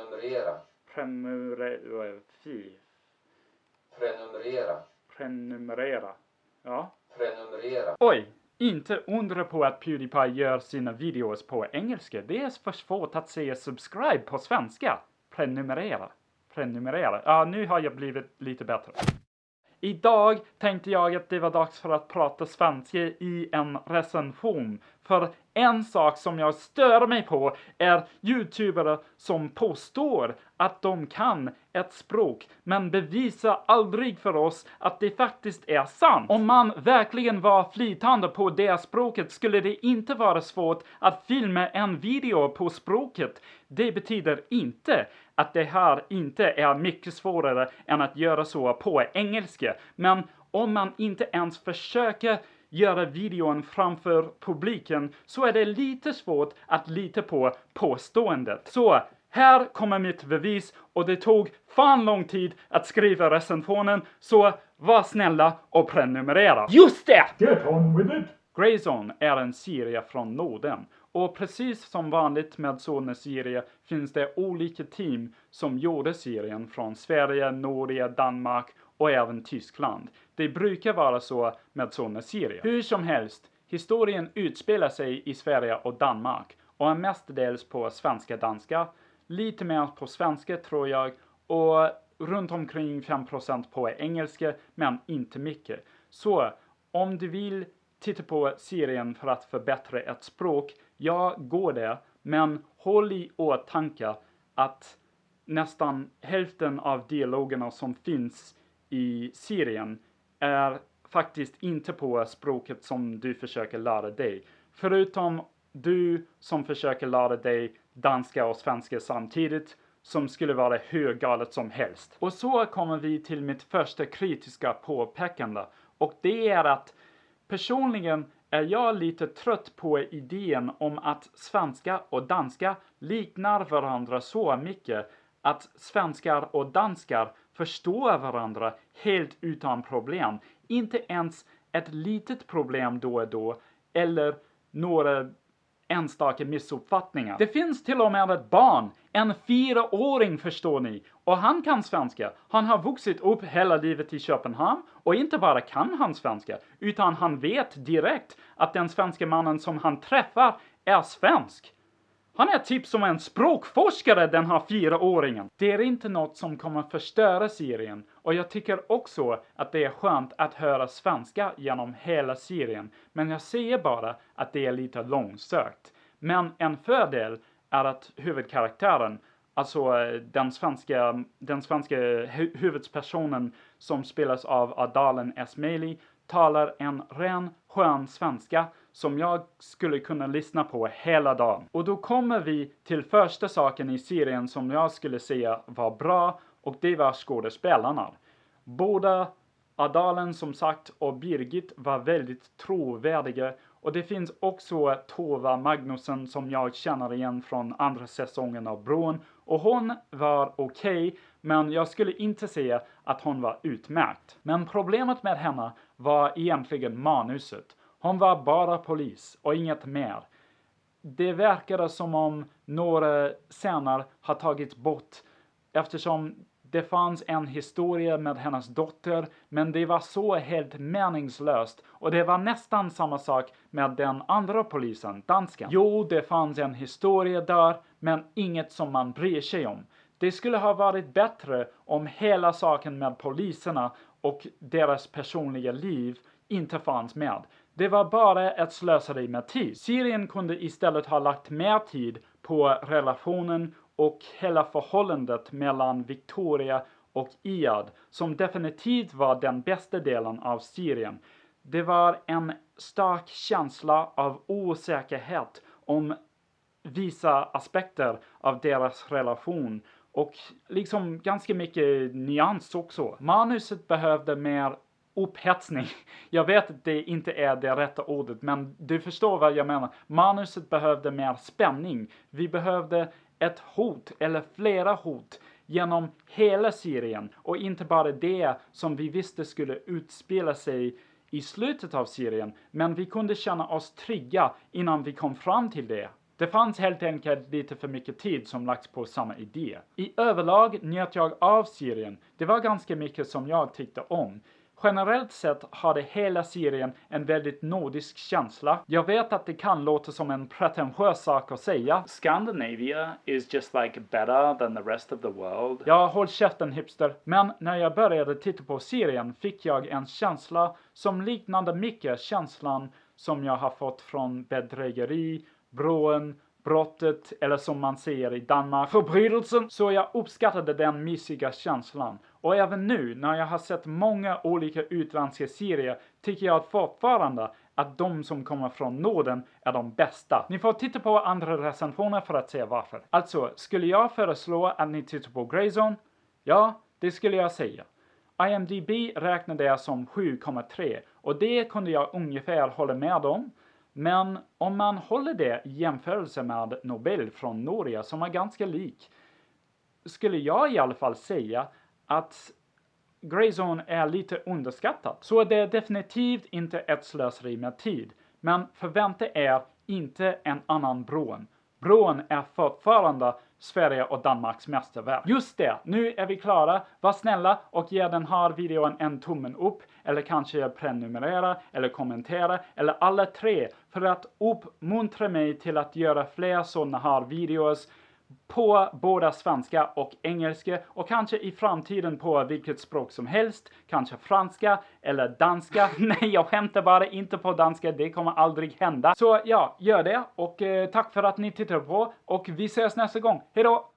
Prenumerera. Prenumerera. Ja. Prenumerera. Oj, inte undra på att PewDiePie gör sina videos på engelska. Det är för svårt att säga subscribe på svenska. Prenumerera. Ja, nu har jag blivit lite bättre. Idag tänkte jag att det var dags för att prata svenska i en recension. För en sak som jag stör mig på är YouTubere som påstår att de kan ett språk men bevisar aldrig för oss att det faktiskt är sant. Om man verkligen var flytande på det språket skulle det inte vara svårt att filma en video på språket. Det betyder inte att det här inte är mycket svårare än att göra så på engelska. Men om man inte ens försöker göra videon framför publiken så är det lite svårt att lita på påståendet. Så här kommer mitt bevis och det tog fan lång tid att skriva recensionen, så var snälla och prenumerera. Just det! Get on with it! Greyzone är en serie från Norden. Och precis som vanligt med sådana serier finns det olika team som gjorde serien från Sverige, Norge, Danmark och även Tyskland. Det brukar vara så med sådana serier. Hur som helst, historien utspelar sig i Sverige och Danmark och är mestadels på svenska-danska, lite mer på svenska tror jag och runt omkring 5% på engelska, men inte mycket. Så om du vill titta på serien för att förbättra ett språk, ja, går det, men håll i åtanke att nästan hälften av dialogerna som finns i serien är faktiskt inte på språket som du försöker lära dig. Förutom du som försöker lära dig danska och svenska samtidigt, som skulle vara hur galet som helst. Och så kommer vi till mitt första kritiska påpekande. Och det är att personligen är jag lite trött på idén om att svenska och danska liknar varandra så mycket att svenskar och danskar förstår varandra helt utan problem. Inte ens ett litet problem då och då eller några enstaka missuppfattningar. Det finns till och med ett barn, en 4-åring förstår ni, och han kan svenska. Han har vuxit upp hela livet i Köpenhamn och inte bara kan han svenska utan han vet direkt att den svenska mannen som han träffar är svensk. Han är typ som en språkforskare, den här 4-åringen. Det är inte något som kommer förstöra serien. Och jag tycker också att det är skönt att höra svenska genom hela serien. Men jag säger bara att det är lite långsökt. Men en fördel är att huvudkaraktären, alltså den svenska huvudpersonen som spelas av Adalen Esmaili, talar en ren, skön svenska som jag skulle kunna lyssna på hela dagen. Och då kommer vi till första saken i serien som jag skulle säga var bra, och det var skådespelarna. Båda Adalen som sagt och Birgit var väldigt trovärdiga, och det finns också Tova Magnusson som jag känner igen från andra säsongen av Bron, och hon var okej, men jag skulle inte säga att hon var utmärkt. Men problemet med henne var egentligen manuset. Hon var bara polis och inget mer. Det verkade som om några scener har tagits bort eftersom det fanns en historia med hennes dotter, men det var så helt meningslöst. Och det var nästan samma sak med den andra polisen, dansken. Jo, det fanns en historia där, men inget som man bryr sig om. Det skulle ha varit bättre om hela saken med poliserna och deras personliga liv inte fanns med. Det var bara ett slöseri med tid. Serien kunde istället ha lagt mer tid på relationen och hela förhållandet mellan Victoria och Iad, som definitivt var den bästa delen av serien. Det var en stark känsla av osäkerhet om vissa aspekter av deras relation och liksom ganska mycket nyans också. Manuset behövde mer upphetsning. Jag vet att det inte är det rätta ordet, men du förstår vad jag menar. Manuset behövde mer spänning. Vi behövde ett hot eller flera hot genom hela serien, och inte bara det som vi visste skulle utspela sig i slutet av serien, men vi kunde känna oss trygga innan vi kom fram till det. Det fanns helt enkelt lite för mycket tid som lagts på samma idé. I överlag njöt jag av serien. Det var ganska mycket som jag tyckte om. Generellt sett hade hela serien en väldigt nordisk känsla. Jag vet att det kan låta som en pretentiös sak att säga. Scandinavia is just like better than the rest of the world. Ja, håll käften hipster. Men när jag började titta på serien fick jag en känsla som liknade mycket känslan som jag har fått från bedrägeri, brån, brottet eller som man säger i Danmark, förbrytelsen. Så jag uppskattade den mysiga känslan. Och även nu när jag har sett många olika utländska serier tycker jag fortfarande att de som kommer från Norden är de bästa. Ni får titta på andra recensioner för att se varför. Alltså, skulle jag föreslå att ni tittar på Greyzone? Ja, det skulle jag säga. IMDb räknade det som 7,3 och det kunde jag ungefär hålla med om. Men om man håller det i jämförelse med Nobel från Norge som är ganska lik, skulle jag i alla fall säga att Greyzone är lite underskattat. Så det är definitivt inte ett slöseri med tid. Men förvänta er inte en annan Brån. Brån är fortfarande Sverige och Danmarks mästerverk. Just det, nu är vi klara. Var snälla och ge den här videon en tummen upp. Eller kanske prenumerera eller kommentera. Eller alla tre. För att uppmuntra mig till att göra fler sådana här videos. På både svenska och engelska. Och kanske i framtiden på vilket språk som helst. Kanske franska eller danska. Nej, jag skämtar bara inte på danska. Det kommer aldrig hända. Så ja, gör det. Och tack för att ni tittar på. Och vi ses nästa gång. Hej då!